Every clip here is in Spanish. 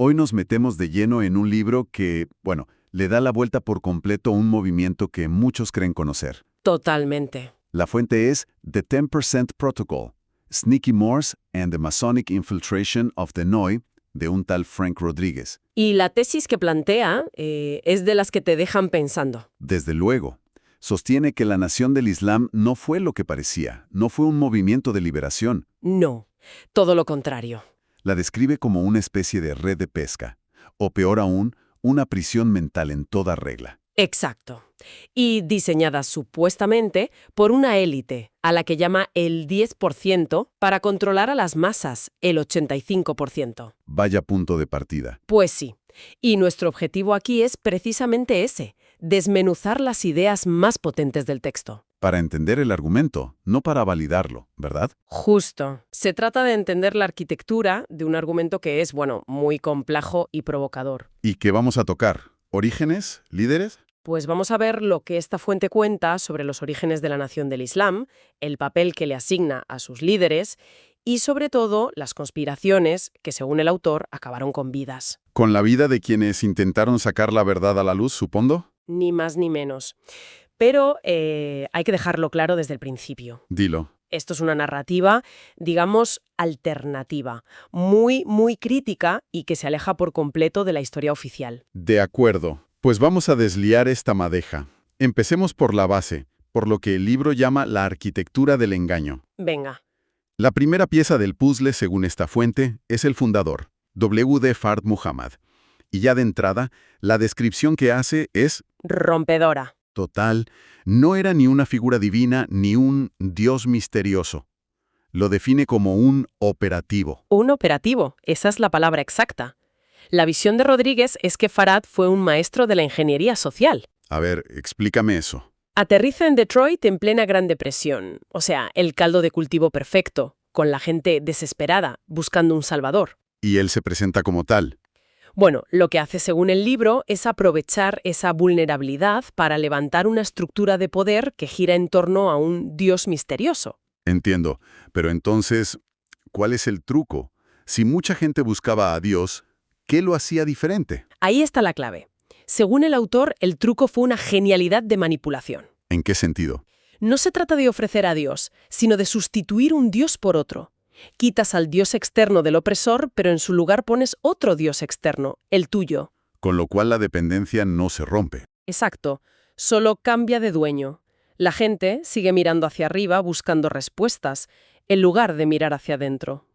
Hoy nos metemos de lleno en un libro que, bueno, le da la vuelta por completo a un movimiento que muchos creen conocer. Totalmente. La fuente es The 10% Protocol, Sneaky Morse and the Masonic Infiltration of the NOI, de un tal Frank Rodríguez. Y la tesis que plantea es de las que te dejan pensando. Desde luego, sostiene que la nación del Islam no fue lo que parecía, no fue un movimiento de liberación. No, todo lo contrario. La describe como una especie de red de pesca, o peor aún, una prisión mental en toda regla. Exacto. Y diseñada supuestamente por una élite, a la que llama el 10%, para controlar a las masas, el 85%. Vaya punto de partida. Pues sí. Y nuestro objetivo aquí es precisamente ese, desmenuzar las ideas más potentes del texto. Para entender el argumento, no para validarlo, ¿verdad? Justo. Se trata de entender la arquitectura de un argumento que es, bueno, muy complejo y provocador. ¿Y qué vamos a tocar? ¿Orígenes? ¿Líderes? Pues vamos a ver lo que esta fuente cuenta sobre los orígenes de la nación del Islam, el papel que le asigna a sus líderes y, sobre todo, las conspiraciones que, según el autor, acabaron con vidas. ¿Con la vida de quienes intentaron sacar la verdad a la luz, supongo? Ni más ni menos. Pero hay que dejarlo claro desde el principio. Dilo. Esto es una narrativa, digamos, alternativa, muy, muy crítica y que se aleja por completo de la historia oficial. De acuerdo. Pues vamos a desliar esta madeja. Empecemos por la base, por lo que el libro llama la arquitectura del engaño. Venga. La primera pieza del puzzle, según esta fuente, es el fundador, W.D. Fard Muhammad. Y ya de entrada, la descripción que hace es Rompedora. total. No era ni una figura divina ni un dios misterioso. Lo define como un operativo. Un operativo, esa es la palabra exacta. La visión de Rodríguez es que Farad fue un maestro de la ingeniería social. A ver, explícame eso. Aterriza en Detroit en plena Gran Depresión, o sea, el caldo de cultivo perfecto, con la gente desesperada, buscando un salvador. Y él se presenta como tal. Bueno, lo que hace según el libro es aprovechar esa vulnerabilidad para levantar una estructura de poder que gira en torno a un dios misterioso. Entiendo. Pero entonces, ¿cuál es el truco? Si mucha gente buscaba a Dios, ¿qué lo hacía diferente? Ahí está la clave. Según el autor, el truco fue una genialidad de manipulación. ¿En qué sentido? No se trata de ofrecer a Dios, sino de sustituir un dios por otro. Quitas al dios externo del opresor, pero en su lugar pones otro dios externo, el tuyo. Con lo cual la dependencia no se rompe. Exacto, solo cambia de dueño. La gente sigue mirando hacia arriba buscando respuestas, en lugar de mirar hacia adentro.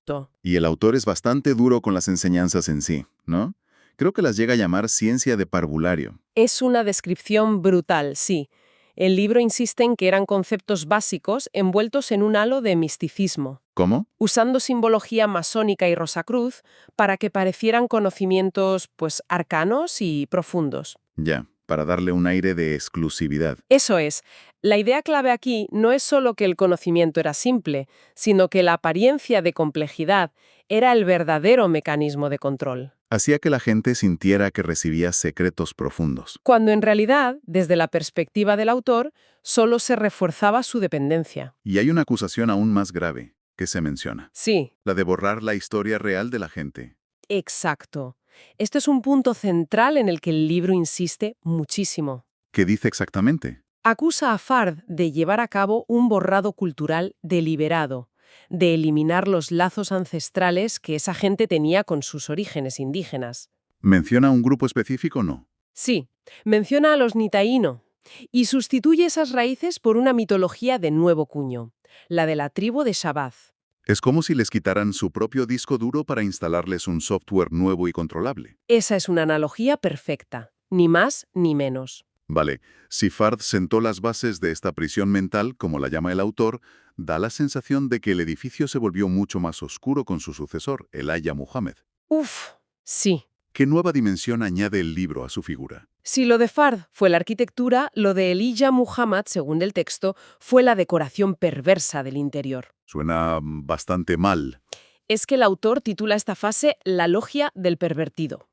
Y el autor es bastante duro con las enseñanzas en sí, ¿no? Creo que las llega a llamar ciencia de parvulario. Es una descripción brutal, sí. El libro insiste en que eran conceptos básicos envueltos en un halo de misticismo, ¿Cómo? usando simbología masónica y Rosacruz para que parecieran conocimientos, pues, arcanos y profundos. Ya, para darle un aire de exclusividad. Eso es. La idea clave aquí no es solo que el conocimiento era simple, sino que la apariencia de complejidad era el verdadero mecanismo de control. Hacía que la gente sintiera que recibía secretos profundos. Cuando en realidad, desde la perspectiva del autor, solo se reforzaba su dependencia. Y hay una acusación aún más grave que se menciona. Sí, La de borrar la historia real de la gente. exacto. Esto es un punto central en el que el libro insiste muchísimo. ¿Qué dice exactamente? Acusa a Fard de llevar a cabo un borrado cultural deliberado, de eliminar los lazos ancestrales que esa gente tenía con sus orígenes indígenas. ¿Menciona un grupo específico o no? Sí, menciona a los Nitaíno y sustituye esas raíces por una mitología de nuevo cuño, la de la tribu de Shabaz. Es como si les quitaran su propio disco duro para instalarles un software nuevo y controlable. Esa es una analogía perfecta, ni más ni menos. Vale, si Fard sentó las bases de esta prisión mental, como la llama el autor, da la sensación de que el edificio se volvió mucho más oscuro con su sucesor, Elijah Muhammad. Uf, sí. ¿Qué nueva dimensión añade el libro a su figura? Si lo de Fard fue la arquitectura, lo de Elijah Muhammad, según el texto, fue la decoración perversa del interior. Suena bastante mal. Es que el autor titula esta fase La logia del pervertido.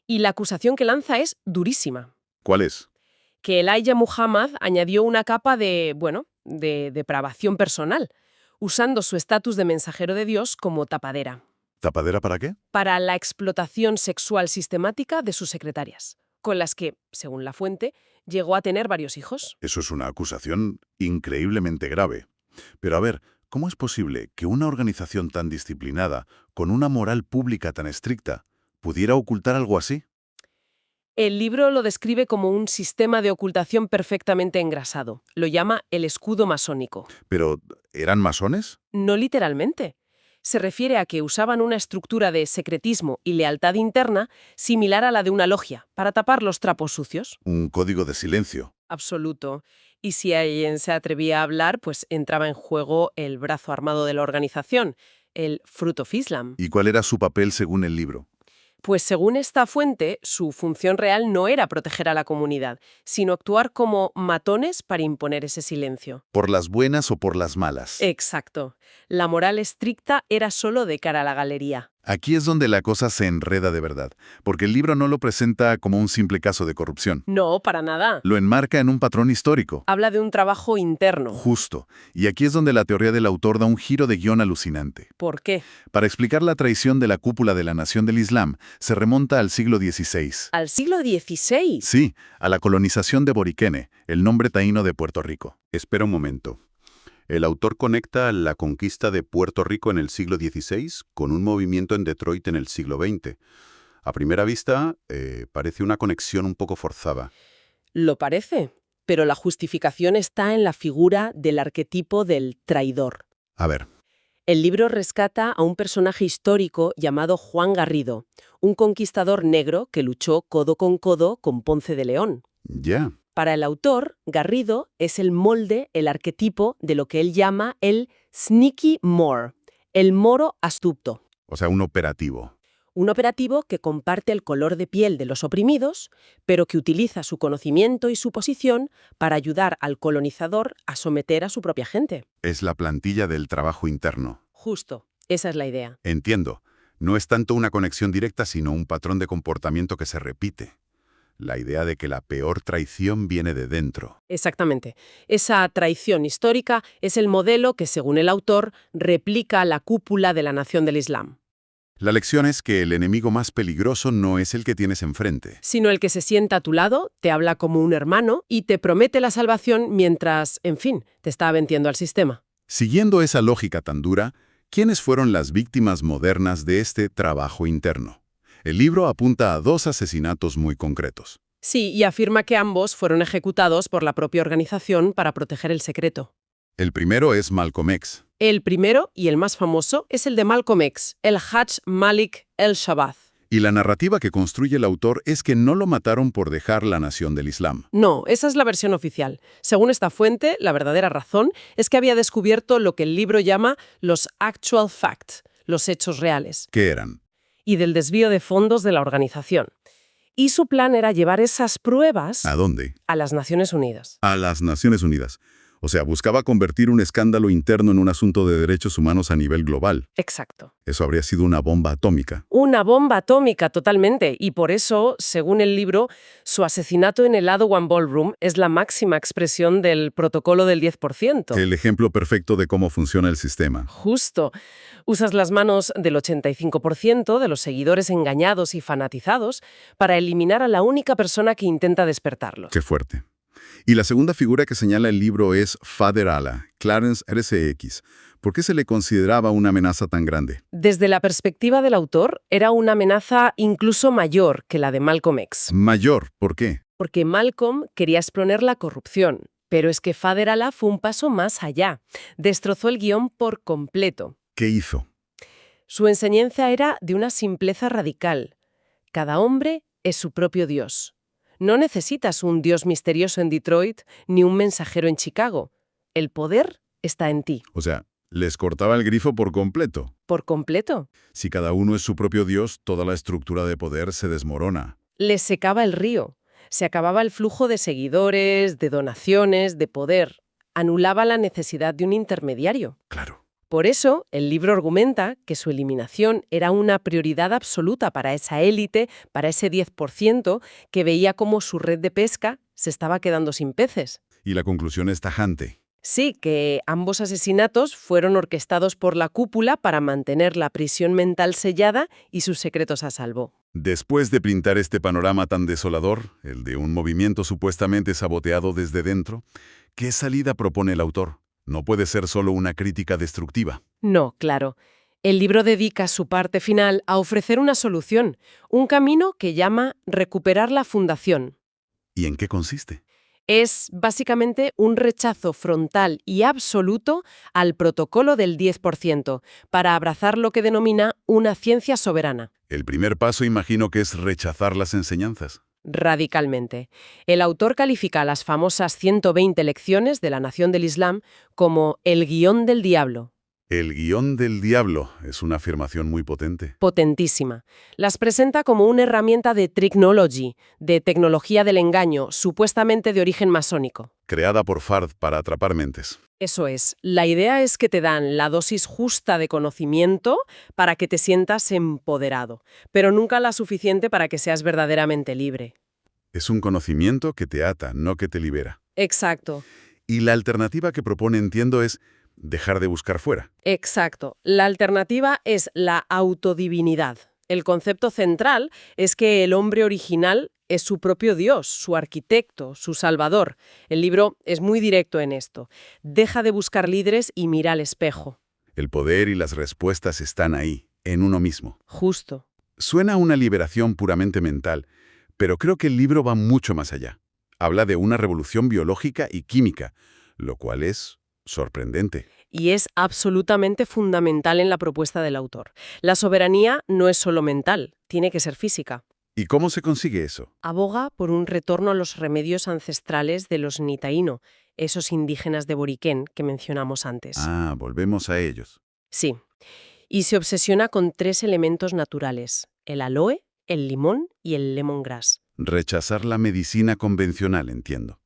Y la acusación que lanza es durísima. ¿Cuál es? Que Elijah Muhammad añadió una capa de, bueno, de depravación personal, usando su estatus de mensajero de Dios como tapadera. ¿Tapadera para qué? Para la explotación sexual sistemática de sus secretarias, con las que, según la fuente, llegó a tener varios hijos. Eso es una acusación increíblemente grave. Pero a ver, ¿cómo es posible que una organización tan disciplinada, con una moral pública tan estricta, pudiera ocultar algo así? El libro lo describe como un sistema de ocultación perfectamente engrasado. Lo llama el escudo masónico. ¿Pero eran masones? No literalmente. Se refiere a que usaban una estructura de secretismo y lealtad interna similar a la de una logia, para tapar los trapos sucios. Un código de silencio. Absoluto. Y si alguien se atrevía a hablar, pues entraba en juego el brazo armado de la organización, el Fruit of Islam. ¿Y cuál era su papel según el libro? Pues según esta fuente, su función real no era proteger a la comunidad, sino actuar como matones para imponer ese silencio. ¿Por las buenas o por las malas? Exacto. La moral estricta era solo de cara a la galería. Aquí es donde la cosa se enreda de verdad, porque el libro no lo presenta como un simple caso de corrupción. No, para nada. Lo enmarca en un patrón histórico. Habla de un trabajo interno. Justo. Y aquí es donde la teoría del autor da un giro de guión alucinante. ¿Por qué? Para explicar la traición de la cúpula de la Nación del Islam, se remonta al siglo XVI. ¿Al siglo XVI? Sí, a la colonización de Boriquene, el nombre taíno de Puerto Rico. Espera un momento. El autor conecta la conquista de Puerto Rico en el siglo XVI con un movimiento en Detroit en el siglo XX. A primera vista, parece una conexión un poco forzada. Lo parece, pero la justificación está en la figura del arquetipo del traidor. A ver, El libro rescata a un personaje histórico llamado Juan Garrido, un conquistador negro que luchó codo con Ponce de León. ya. Para el autor, Garrido es el molde, el arquetipo de lo que él llama el sneaky Moor, el moro astuto. O sea, un operativo. Un operativo que comparte el color de piel de los oprimidos, pero que utiliza su conocimiento y su posición para ayudar al colonizador a someter a su propia gente. Es la plantilla del trabajo interno. Justo, esa es la idea. Entiendo. No es tanto una conexión directa, sino un patrón de comportamiento que se repite. La idea de que la peor traición viene de dentro. Exactamente. Esa traición histórica es el modelo que, según el autor, replica la cúpula de la Nación del Islam, La lección es que el enemigo más peligroso no es el que tienes enfrente. sino el que se sienta a tu lado, te habla como un hermano y te promete la salvación mientras, en fin, te está vendiendo al sistema. Siguiendo esa lógica tan dura, ¿quiénes fueron las víctimas modernas de este trabajo interno? El libro apunta a 2 asesinatos muy concretos. Sí, y afirma que ambos fueron ejecutados por la propia organización para proteger el secreto. El primero es Malcolm X. El primero, y el más famoso, es el de Malcolm X, el Hajj Malik el-Shabazz. Y la narrativa que construye el autor es que no lo mataron por dejar la Nación del Islam. No, esa es la versión oficial. Según esta fuente, la verdadera razón es que había descubierto lo que el libro llama los actual facts, los hechos reales, ¿Qué eran? y del desvío de fondos de la organización. Y su plan era llevar esas pruebas ¿A dónde? a las Naciones Unidas. A las Naciones Unidas. O sea, buscaba convertir un escándalo interno en un asunto de derechos humanos a nivel global. Exacto. Eso habría sido una bomba atómica. Una bomba atómica totalmente, y por eso, según el libro, su asesinato en el One Ballroom es la máxima expresión del protocolo del 10%. El ejemplo perfecto de cómo funciona el sistema. Justo. Usas las manos del 85% de los seguidores engañados y fanatizados para eliminar a la única persona que intenta despertarlos. Qué fuerte. Y la segunda figura que señala el libro es Father Allah, Clarence RCX. ¿Por qué se le consideraba una amenaza tan grande? Desde la perspectiva del autor, era una amenaza incluso mayor que la de Malcolm X, Mayor, ¿por qué? porque Malcolm quería exponer la corrupción. Pero es que Father Allah fue un paso más allá. Destrozó el guión por completo. ¿Qué hizo? Su enseñanza era de una simpleza radical. Cada hombre es su propio Dios. No necesitas un Dios misterioso en Detroit ni un mensajero en Chicago. El poder está en ti. O sea, les cortaba el grifo por completo. Por completo. Si cada uno es su propio Dios, toda la estructura de poder se desmorona. Les secaba el río. Se acababa el flujo de seguidores, de donaciones, de poder. Anulaba la necesidad de un intermediario. Claro. Por eso, el libro argumenta que su eliminación era una prioridad absoluta para esa élite, para ese 10% que veía cómo su red de pesca se estaba quedando sin peces. Y la conclusión es tajante. Sí, que ambos asesinatos fueron orquestados por la cúpula para mantener la prisión mental sellada y sus secretos a salvo. Después de pintar este panorama tan desolador, el de un movimiento supuestamente saboteado desde dentro, ¿qué salida propone el autor? No puede ser solo una crítica destructiva. No, claro. El libro dedica su parte final a ofrecer una solución, un camino que llama recuperar la fundación. ¿Y en qué consiste? Es básicamente un rechazo frontal y absoluto al protocolo del 10% para abrazar lo que denomina una ciencia soberana. El primer paso imagino que es rechazar las enseñanzas. Radicalmente. El autor califica las famosas 120 lecciones de la Nación del Islam como el guión del diablo. El guión del diablo es una afirmación muy potente. Potentísima. Las presenta como una herramienta de technology, de tecnología del engaño, supuestamente de origen masónico. Creada por Fard para atrapar mentes. Eso es. La idea es que te dan la dosis justa de conocimiento para que te sientas empoderado, pero nunca la suficiente para que seas verdaderamente libre. Es un conocimiento que te ata, no que te libera. Exacto. Y la alternativa que propone, entiendo, es dejar de buscar fuera. Exacto. La alternativa es la autodivinidad. El concepto central es que el hombre original es su propio Dios, su arquitecto, su salvador. El libro es muy directo en esto. Deja de buscar líderes y mira al espejo. El poder y las respuestas están ahí, en uno mismo. Justo. Suena a una liberación puramente mental, pero creo que el libro va mucho más allá. Habla de una revolución biológica y química, lo cual es sorprendente. Y es absolutamente fundamental en la propuesta del autor. La soberanía no es solo mental, tiene que ser física. ¿Y cómo se consigue eso? Aboga por un retorno a los remedios ancestrales de los Nitaíno, esos indígenas de Boriquén que mencionamos antes. Ah, volvemos a ellos. Sí. Y se obsesiona con 3 elementos naturales: el aloe, el limón y el lemongrass. Rechazar la medicina convencional, entiendo.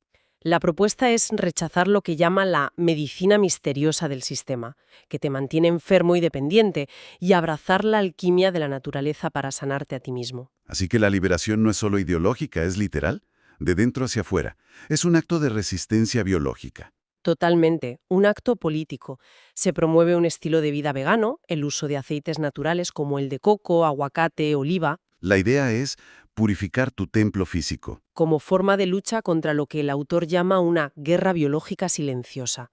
La propuesta es rechazar lo que llama la medicina misteriosa del sistema, que te mantiene enfermo y dependiente, y abrazar la alquimia de la naturaleza para sanarte a ti mismo. Así que la liberación no es solo ideológica, es literal, de dentro hacia afuera. Es un acto de resistencia biológica. Totalmente, un acto político. Se promueve un estilo de vida vegano, el uso de aceites naturales como el de coco, aguacate, oliva, La idea es purificar tu templo físico. como forma de lucha contra lo que el autor llama una guerra biológica silenciosa.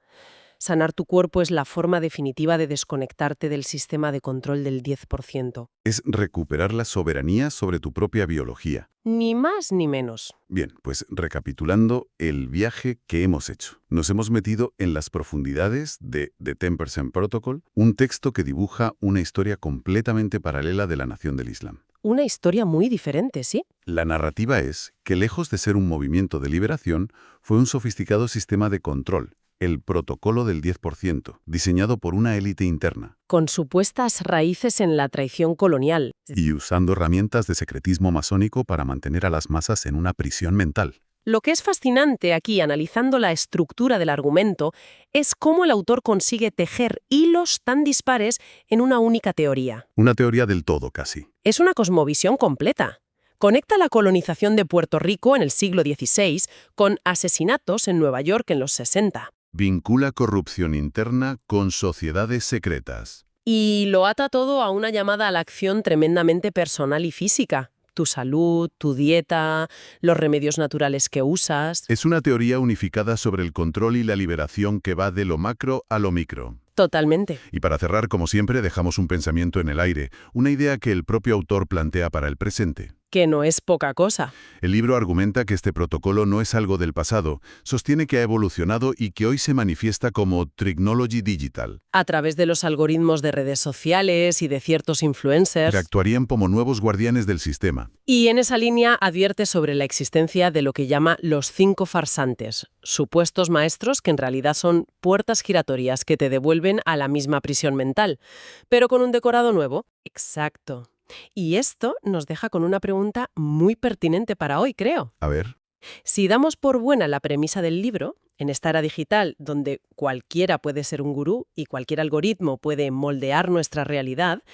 Sanar tu cuerpo es la forma definitiva de desconectarte del sistema de control del 10%. Es recuperar la soberanía sobre tu propia biología. Ni más ni menos. Bien, pues recapitulando el viaje que hemos hecho. Nos hemos metido en las profundidades de The 10% Protocol, un texto que dibuja una historia completamente paralela de la Nación del Islam. Una historia muy diferente, ¿sí? La narrativa es que, lejos de ser un movimiento de liberación, fue un sofisticado sistema de control, el protocolo del 10%, diseñado por una élite interna. Con supuestas raíces en la traición colonial. Y usando herramientas de secretismo masónico para mantener a las masas en una prisión mental. Lo que es fascinante aquí, analizando la estructura del argumento, es cómo el autor consigue tejer hilos tan dispares en una única teoría. Una teoría del todo, casi. Es una cosmovisión completa. Conecta la colonización de Puerto Rico en el siglo XVI con asesinatos en Nueva York en los 60. Vincula corrupción interna con sociedades secretas. Y lo ata todo a una llamada a la acción tremendamente personal y física. Tu salud, tu dieta, los remedios naturales que usas. Es una teoría unificada sobre el control y la liberación que va de lo macro a lo micro. Totalmente. Y para cerrar, como siempre, dejamos un pensamiento en el aire, una idea que el propio autor plantea para el presente. Que no es poca cosa. El libro argumenta que este protocolo no es algo del pasado, sostiene que ha evolucionado y que hoy se manifiesta como Technology Digital, A través de los algoritmos de redes sociales y de ciertos influencers. que actuarían como nuevos guardianes del sistema. Y en esa línea advierte sobre la existencia de lo que llama los 5 farsantes, supuestos maestros que en realidad son puertas giratorias que te devuelven a la misma prisión mental, pero con un decorado nuevo. Exacto. Y esto nos deja con una pregunta muy pertinente para hoy, creo. A ver, Si damos por buena la premisa del libro, en esta era digital donde cualquiera puede ser un gurú y cualquier algoritmo puede moldear nuestra realidad,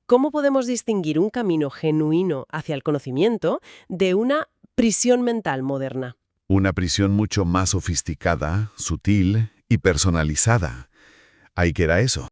¿cómo podemos distinguir un camino genuino hacia el conocimiento de una prisión mental moderna? una prisión mucho más sofisticada, sutil Y personalizada. Ahí queda eso.